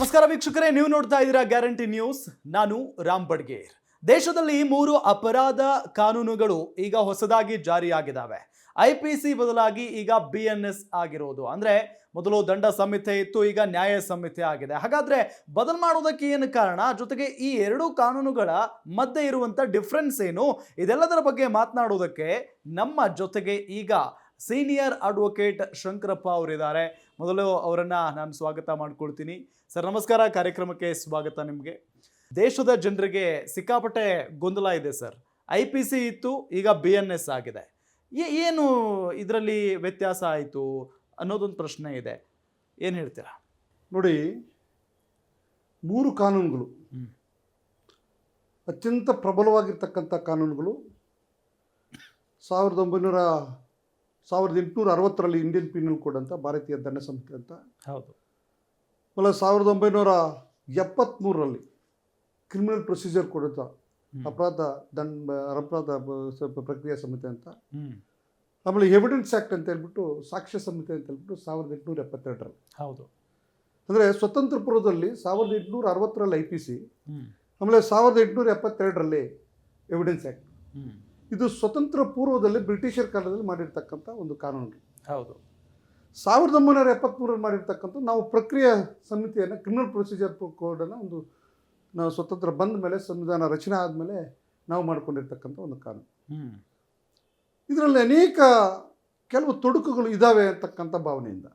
ನಮಸ್ಕಾರ ವೀಕ್ಷಕರೇ, ನೀವು ನೋಡ್ತಾ ಇದ್ದೀರಾ ಗ್ಯಾರಂಟಿ ನ್ಯೂಸ್. ನಾನು ರಾಮ್ ಬಡ್ಗೇರ್. ದೇಶದಲ್ಲಿ 3 ಅಪರಾಧ ಕಾನೂನುಗಳು ಈಗ ಹೊಸದಾಗಿ ಜಾರಿಯಾಗಿದ್ದಾವೆ. IPC ಬದಲಾಗಿ ಈಗ BNS ಆಗಿರೋದು. ಅಂದ್ರೆ ಮೊದಲು ದಂಡ ಸಂಹಿತೆ ಇತ್ತು, ಈಗ ನ್ಯಾಯ ಸಂಹಿತೆ ಆಗಿದೆ. ಹಾಗಾದ್ರೆ ಬದಲು ಮಾಡೋದಕ್ಕೆ ಏನು ಕಾರಣ, ಜೊತೆಗೆ ಈ 2 ಕಾನೂನುಗಳ ಮಧ್ಯೆ ಇರುವಂತ ಡಿಫರೆನ್ಸ್ ಏನು, ಇದೆಲ್ಲದರ ಬಗ್ಗೆ ಮಾತನಾಡೋದಕ್ಕೆ ನಮ್ಮ ಜೊತೆಗೆ ಈಗ ಸೀನಿಯರ್ ಅಡ್ವೊಕೇಟ್ ಶಂಕರಪ್ಪ ಅವರಿದ್ದಾರೆ. ಮೊದಲು ಅವರನ್ನ ನಾನು ಸ್ವಾಗತ ಮಾಡ್ಕೊಳ್ತೀನಿ. ಸರ್ ನಮಸ್ಕಾರ, ಕಾರ್ಯಕ್ರಮಕ್ಕೆ ಸ್ವಾಗತ. ನಿಮಗೆ ದೇಶದ ಜನರಿಗೆ ಸಿಕ್ಕಾಪಟ್ಟೆ ಗೊಂದಲ ಇದೆ ಸರ್. IPC ಇತ್ತು, ಈಗ BNS ಆಗಿದೆ. ಏನು ಇದರಲ್ಲಿ ವ್ಯತ್ಯಾಸ ಆಯಿತು ಅನ್ನೋದೊಂದು ಪ್ರಶ್ನೆ ಇದೆ. ಏನು ಹೇಳ್ತೀರಾ? ನೋಡಿ, 3 ಕಾನೂನುಗಳು ಅತ್ಯಂತ ಪ್ರಬಲವಾಗಿರ್ತಕ್ಕಂಥ ಕಾನೂನುಗಳು 1860ರಲ್ಲಿ ಇಂಡಿಯನ್ ಪೀನಲ್ ಕೋಡ್ ಅಂತ, ಭಾರತೀಯ ದಂಡ ಸಂಹಿತೆ ಅಂತ. ಹೌದು. ಆಮೇಲೆ 1973ರಲ್ಲಿ ಕ್ರಿಮಿನಲ್ ಪ್ರೊಸೀಜರ್ ಕೋಡ್ ಅಂತ, ಅಪರಾಧ ಪ್ರಕ್ರಿಯೆ ಸಂಹಿತೆ ಅಂತ. ಆಮೇಲೆ ಎವಿಡೆನ್ಸ್ ಆ್ಯಕ್ಟ್ ಅಂತ ಹೇಳ್ಬಿಟ್ಟು, ಸಾಕ್ಷ್ಯ ಸಂಹಿತೆ ಅಂತ ಹೇಳ್ಬಿಟ್ಟು 1872ರಲ್ಲಿ. ಹೌದು. ಅಂದರೆ ಸ್ವತಂತ್ರ ಪೂರ್ವದಲ್ಲಿ 1860ರಲ್ಲಿ IPC, ಆಮೇಲೆ 1872ರಲ್ಲಿ ಎವಿಡೆನ್ಸ್ ಆ್ಯಕ್ಟ್. ಇದು ಸ್ವತಂತ್ರ ಪೂರ್ವದಲ್ಲಿ ಬ್ರಿಟಿಷರ ಕಾಲದಲ್ಲಿ ಮಾಡಿರ್ತಕ್ಕಂಥ ಒಂದು ಕಾನೂನು. ಹೌದು. 1973ರಲ್ಲಿ ಮಾಡಿರ್ತಕ್ಕಂಥ ನಾವು ಪ್ರಕ್ರಿಯೆ ಸಮಿತಿಯನ್ನು, ಕ್ರಿಮಿನಲ್ ಪ್ರೊಸೀಜರ್ ಕೋಡನ್ನು ಒಂದು ನಾವು ಸ್ವತಂತ್ರ ಬಂದ ಮೇಲೆ, ಸಂವಿಧಾನ ರಚನೆ ಆದಮೇಲೆ ನಾವು ಮಾಡಿಕೊಂಡಿರ್ತಕ್ಕಂಥ ಒಂದು ಕಾನೂನು. ಇದರಲ್ಲಿ ಅನೇಕ ಕೆಲವು ತೊಡಕುಗಳು ಇದ್ದಾವೆ ಅಂತಕ್ಕಂಥ ಭಾವನೆಯಿಂದ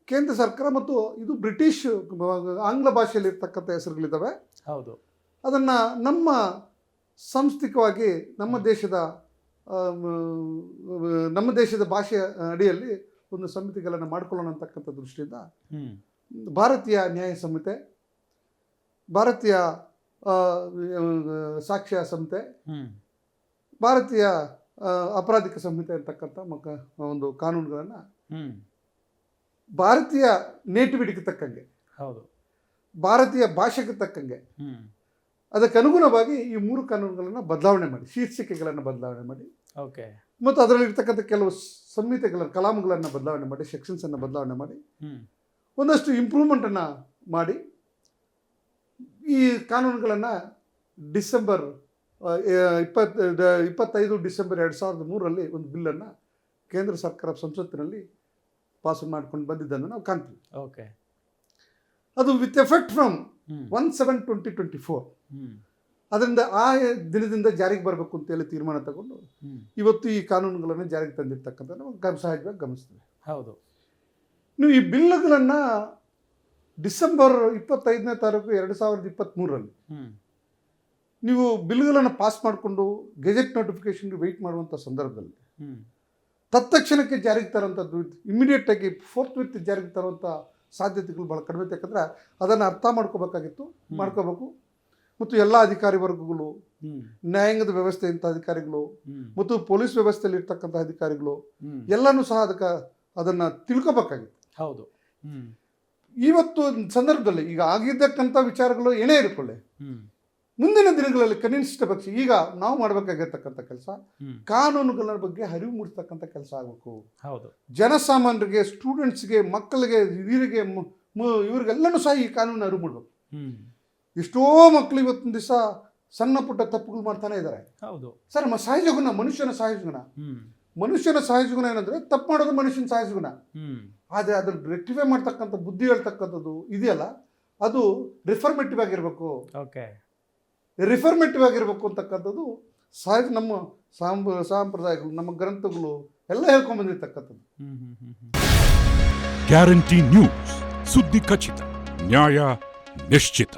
ಕೇಂದ್ರ ಸರ್ಕಾರ ಮತ್ತು ಇದು ಬ್ರಿಟಿಷ್ ಆಂಗ್ಲ ಭಾಷೆಯಲ್ಲಿ ಇರ್ತಕ್ಕಂಥ ಹೆಸರುಗಳಿದ್ದಾವೆ. ಹೌದು. ಅದನ್ನು ನಮ್ಮ ಸಾಂಸ್ಥಿಕವಾಗಿ ನಮ್ಮ ದೇಶದ ಭಾಷೆಯ ಅಡಿಯಲ್ಲಿ ಒಂದು ಸಮಿತಿಗಳನ್ನು ಮಾಡಿಕೊಳ್ಳೋಣ ಅಂತಕ್ಕಂಥ ದೃಷ್ಟಿಯಿಂದ ಭಾರತೀಯ ನ್ಯಾಯ ಸಂಹಿತೆ, ಭಾರತೀಯ ಸಾಕ್ಷ್ಯ ಸಂಹಿತೆ, ಭಾರತೀಯ ಅಪರಾಧಿಕ ಸಂಹಿತೆ ಅಂತಕ್ಕಂಥ ಒಂದು ಕಾನೂನುಗಳನ್ನು ಭಾರತೀಯ ನೇಟಿವಿಟಿಗೆ ತಕ್ಕಂಗೆ, ಹೌದು, ಭಾರತೀಯ ಭಾಷೆಗೆ ತಕ್ಕಂಗೆ ಅದಕ್ಕೆ ಅನುಗುಣವಾಗಿ ಈ 3 ಕಾನೂನುಗಳನ್ನು ಬದಲಾವಣೆ ಮಾಡಿ, ಶೀರ್ಷಿಕೆಗಳನ್ನು ಬದಲಾವಣೆ ಮಾಡಿ, ಓಕೆ, ಮತ್ತು ಅದರಲ್ಲಿರ್ತಕ್ಕಂಥ ಕೆಲವು ಸಂಹಿತೆಗಳ ಕಲಾಮುಗಳನ್ನು ಬದಲಾವಣೆ ಮಾಡಿ, ಸೆಕ್ಷನ್ಸನ್ನು ಬದಲಾವಣೆ ಮಾಡಿ, ಒಂದಷ್ಟು ಇಂಪ್ರೂವ್ಮೆಂಟನ್ನು ಮಾಡಿ ಈ ಕಾನೂನುಗಳನ್ನು ಡಿಸೆಂಬರ್ 25 ಡಿಸೆಂಬರ್ 2003ರಲ್ಲಿ ಒಂದು ಬಿಲ್ಲನ್ನು ಕೇಂದ್ರ ಸರ್ಕಾರ ಸಂಸತ್ತಿನಲ್ಲಿ ಪಾಸ್ ಮಾಡ್ಕೊಂಡು ಬಂದಿದ್ದನ್ನು ನಾವು ಕಾಣ್ತೀವಿ. ಓಕೆ. ಅದು ವಿತ್ ಎಫೆಕ್ಟ್ ಫ್ರಮ್ 1/7/2024. ಅದರಿಂದ ಆ ದಿನದಿಂದ ಜಾರಿಗೆ ಬರಬೇಕು ಅಂತೇಳಿ ತೀರ್ಮಾನ ತಗೊಂಡು ಇವತ್ತು ಈ ಕಾನೂನುಗಳನ್ನು ಜಾರಿಗೆ ತಂದಿರ್ತಕ್ಕಂಥ ನಾವು ಸಹಜವಾಗಿ ಗಮನಿಸ್ತೀವಿ. ಹೌದು. ನೀವು ಈ ಬಿಲ್ಗಳನ್ನು ಡಿಸೆಂಬರ್ 25ನೇ ತಾರೀಕು 2023ರಲ್ಲಿ ನೀವು ಬಿಲ್ಗಳನ್ನು ಪಾಸ್ ಮಾಡಿಕೊಂಡು ಗೆಜೆಟ್ ನೋಟಿಫಿಕೇಶನ್ಗೆ ವೆಯ್ಟ್ ಮಾಡುವಂಥ ಸಂದರ್ಭದಲ್ಲಿ ತತ್ಕ್ಷಣಕ್ಕೆ ಜಾರಿಗೆ ತರೋಂಥದ್ದು, ಇಮಿಡಿಯೇಟಾಗಿ ಫೋರ್ತ್ ಜಾರಿಗೆ ತರುವಂಥ ಸಾಧ್ಯತೆಗಳು ಭಾಳ ಕಡಿಮೆ. ಯಾಕಂದರೆ ಅದನ್ನು ಅರ್ಥ ಮಾಡ್ಕೋಬೇಕು ಮತ್ತು ಎಲ್ಲ ಅಧಿಕಾರಿ ವರ್ಗಗಳು, ನ್ಯಾಯಾಂಗದ ವ್ಯವಸ್ಥೆಯಂಥ ಅಧಿಕಾರಿಗಳು ಮತ್ತು ಪೊಲೀಸ್ ವ್ಯವಸ್ಥೆಯಲ್ಲಿ ಇರ್ತಕ್ಕಂಥ ಅಧಿಕಾರಿಗಳು ಎಲ್ಲನೂ ಸಹ ಅದನ್ನು ತಿಳ್ಕೊಬೇಕಾಗಿತ್ತು. ಹೌದು. ಇವತ್ತು ಸಂದರ್ಭದಲ್ಲಿ ಈಗ ಆಗಿದ್ದಕ್ಕಂಥ ವಿಚಾರಗಳು ಏನೇ ಇರ್ಕೊಳ್ಳಿ, ಮುಂದಿನ ದಿನಗಳಲ್ಲಿ ಕನಿಷ್ಠ ಪಕ್ಷ ಈಗ ನಾವು ಮಾಡಬೇಕಾಗಿರ್ತಕ್ಕಂಥ ಕೆಲಸ ಕಾನೂನುಗಳ ಬಗ್ಗೆ ಅರಿವು ಮೂಡಿಸ್ತಕ್ಕಂಥ ಕೆಲಸ ಆಗಬೇಕು. ಹೌದು. ಜನಸಾಮಾನ್ಯರಿಗೆ, ಸ್ಟೂಡೆಂಟ್ಸ್ಗೆ, ಮಕ್ಕಳಿಗೆ, ಇವ್ರಿಗೆಲ್ಲನೂ ಸಹ ಈ ಕಾನೂನು ಅರಿವು ಮೂಡಬೇಕು. ಎಷ್ಟೋ ಮಕ್ಕಳು ಇವತ್ತಿನ ದಿವಸ ಸಣ್ಣ ಪುಟ್ಟ ತಪ್ಪುಗಳು ಮಾಡ್ತಾನೆ ಇದ್ದಾರೆ. ಹೌದು ಸರ್. ಸಹಜ ಗುಣ, ಮನುಷ್ಯನ ಸಹಜ ಗುಣ ಏನಂದ್ರೆ ತಪ್ಪು ಮಾಡೋದು ಮನುಷ್ಯನ ಸಹಜ ಗುಣ. ಆದರೆ ಅದನ್ನು ರೆಕ್ಟಿಫೈ ಮಾಡ್ತಕ್ಕಂಥ ಬುದ್ಧಿ ಹೇಳ್ತಕ್ಕಂಥದ್ದು ಇದೆಯಲ್ಲ, ಅದು ರಿಫಾರ್ಮೇಟಿವ್ ಆಗಿರ್ಬೇಕು. ಓಕೆ. ರಿಫಾರ್ಮೇಟಿವ್ ಆಗಿರ್ಬೇಕು ಅಂತಕ್ಕಂಥದ್ದು ಸಹಜ ನಮ್ಮ ಸಾಂಪ್ರದಾಯಗಳು, ನಮ್ಮ ಗ್ರಂಥಗಳು ಎಲ್ಲ ಹೇಳ್ಕೊಂಡ್ ಬಂದಿರ್ತಕ್ಕಂಥದ್ದು. ಗ್ಯಾರಂಟಿ ನ್ಯೂಸ್, ಸುದ್ದಿ ಖಚಿತ, ನ್ಯಾಯ ನಿಶ್ಚಿತ.